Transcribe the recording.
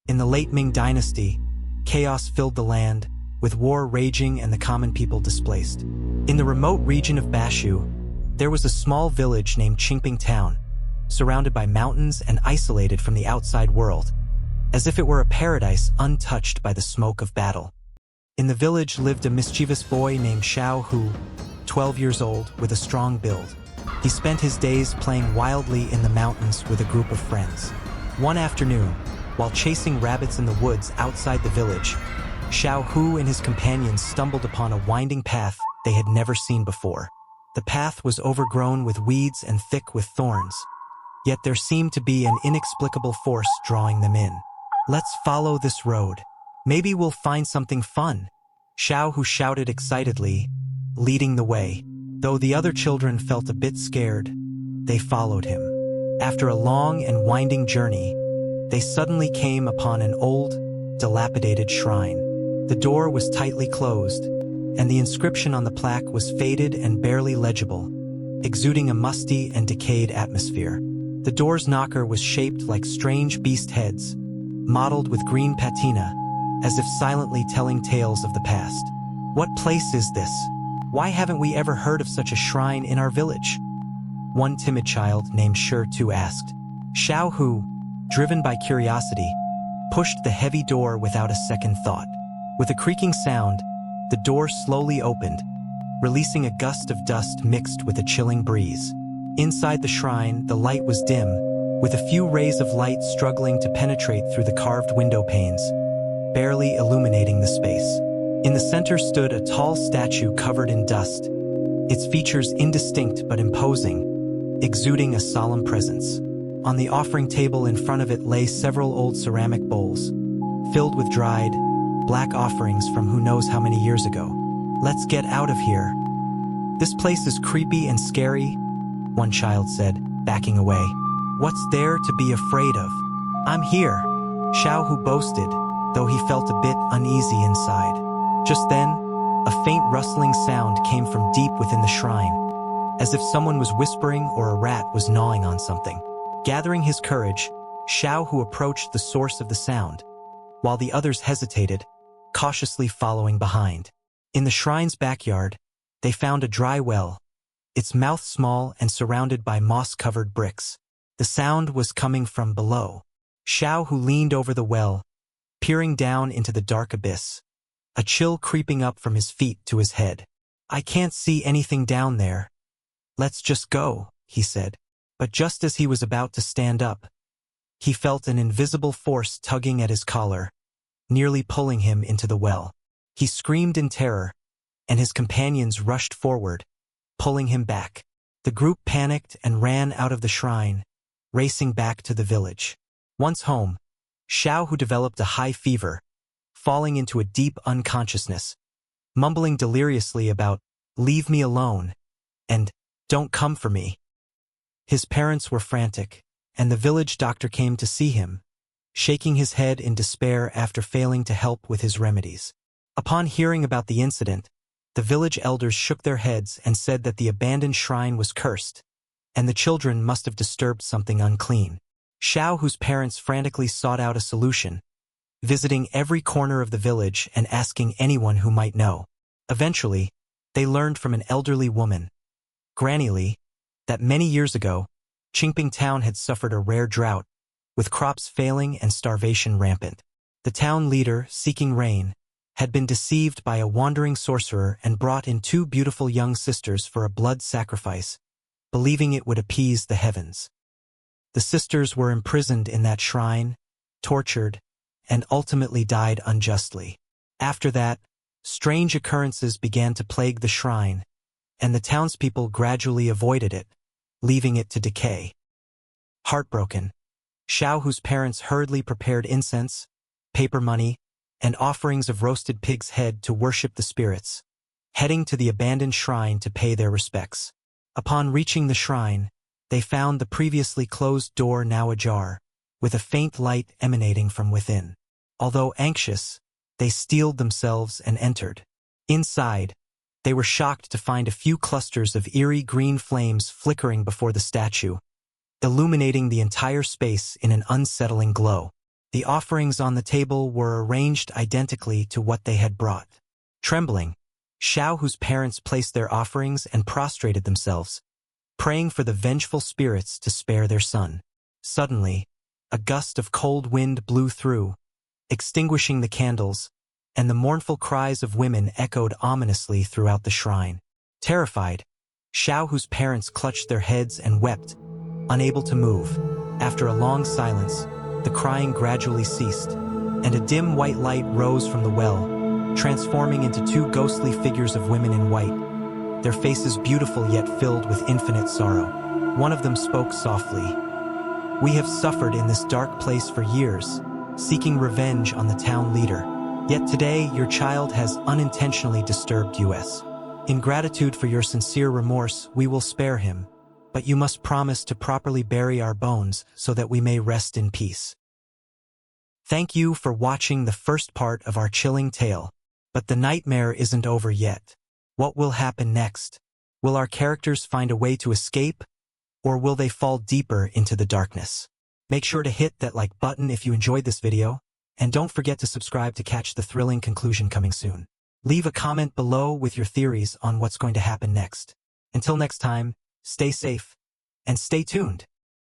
In the late Ming dynasty, chaos filled the land, with war raging and the common people displaced. In the remote region of Bashu, there was a small village named Qingping Town, surrounded by mountains and isolated from the outside world, as if it were a paradise untouched by the smoke of battle. In the village lived a mischievous boy named Xiao Hu, 12 years old, with a strong build. He spent his days playing wildly in the mountains with a group of friends. One afternoon, while chasing rabbits in the woods outside the village, Xiao Hu and his companions stumbled upon a winding path they had never seen before. The path was overgrown with weeds and thick with thorns, yet there seemed to be an inexplicable force drawing them in. "Let's follow this road. Maybe we'll find something fun," Xiao Hu shouted excitedly, leading the way. Though the other children felt a bit scared, they followed him. After a long and winding journey, they suddenly came upon an old, dilapidated shrine. The door was tightly closed, and the inscription on the plaque was faded and barely legible, exuding a musty and decayed atmosphere. The door's knocker was shaped like strange beast heads, mottled with green patina, as if silently telling tales of the past. "What place is this? Why haven't we ever heard of such a shrine in our village?" one timid child named Shi Tu asked. Xiao Hu, driven by curiosity, pushed the heavy door without a second thought. With a creaking sound, the door slowly opened, releasing a gust of dust mixed with a chilling breeze. Inside the shrine, the light was dim, with a few rays of light struggling to penetrate through the carved window panes, barely illuminating the space. In the center stood a tall statue covered in dust, its features indistinct but imposing, exuding a solemn presence. On the offering table in front of it lay several old ceramic bowls, filled with dried, black offerings from who knows how many years ago. "Let's get out of here. This place is creepy and scary," one child said, backing away. "What's there to be afraid of? I'm here," Xiao Hu boasted, though he felt a bit uneasy inside. Just then, a faint rustling sound came from deep within the shrine, as if someone was whispering or a rat was gnawing on something. Gathering his courage, Xiao Hu approached the source of the sound, while the others hesitated, cautiously following behind. In the shrine's backyard, they found a dry well, its mouth small and surrounded by moss-covered bricks. The sound was coming from below. Xiao Hu leaned over the well, peering down into the dark abyss, a chill creeping up from his feet to his head. "I can't see anything down there. Let's just go," he said. But just as he was about to stand up, he felt an invisible force tugging at his collar, nearly pulling him into the well. He screamed in terror, and his companions rushed forward, pulling him back. The group panicked and ran out of the shrine, racing back to the village. Once home, Xiao Hu developed a high fever, falling into a deep unconsciousness, mumbling deliriously about "leave me alone" and "don't come for me." His parents were frantic, and the village doctor came to see him, shaking his head in despair after failing to help with his remedies. Upon hearing about the incident, the village elders shook their heads and said that the abandoned shrine was cursed, and the children must have disturbed something unclean. Xiao Hu's parents frantically sought out a solution, visiting every corner of the village and asking anyone who might know. Eventually, they learned from an elderly woman, Granny Li, that many years ago, Qingping Town had suffered a rare drought, with crops failing and starvation rampant. The town leader, seeking rain, had been deceived by a wandering sorcerer and brought in two beautiful young sisters for a blood sacrifice, believing it would appease the heavens. The sisters were imprisoned in that shrine, tortured, and ultimately died unjustly. After that, strange occurrences began to plague the shrine, and the townspeople gradually avoided it, leaving it to decay. Heartbroken, Xiao Hu's parents hurriedly prepared incense, paper money, and offerings of roasted pig's head to worship the spirits, heading to the abandoned shrine to pay their respects. Upon reaching the shrine, they found the previously closed door now ajar, with a faint light emanating from within. Although anxious, they steeled themselves and entered. Inside, they were shocked to find a few clusters of eerie green flames flickering before the statue, illuminating the entire space in an unsettling glow. The offerings on the table were arranged identically to what they had brought. Trembling, Xiaohu's parents placed their offerings and prostrated themselves, praying for the vengeful spirits to spare their son. Suddenly, a gust of cold wind blew through, extinguishing the candles, and the mournful cries of women echoed ominously throughout the shrine. Terrified, Xiaohu's parents clutched their heads and wept, unable to move. After a long silence, the crying gradually ceased, and a dim white light rose from the well, transforming into two ghostly figures of women in white, their faces beautiful yet filled with infinite sorrow. One of them spoke softly. "We have suffered in this dark place for years, seeking revenge on the town leader. Yet today your child has unintentionally disturbed us. In gratitude for your sincere remorse, we will spare him, but you must promise to properly bury our bones so that we may rest in peace." Thank you for watching the first part of our chilling tale. But the nightmare isn't over yet. What will happen next? Will our characters find a way to escape, or will they fall deeper into the darkness? Make sure to hit that like button if you enjoyed this video, and don't forget to subscribe to catch the thrilling conclusion coming soon. Leave a comment below with your theories on what's going to happen next. Until next time, stay safe and stay tuned.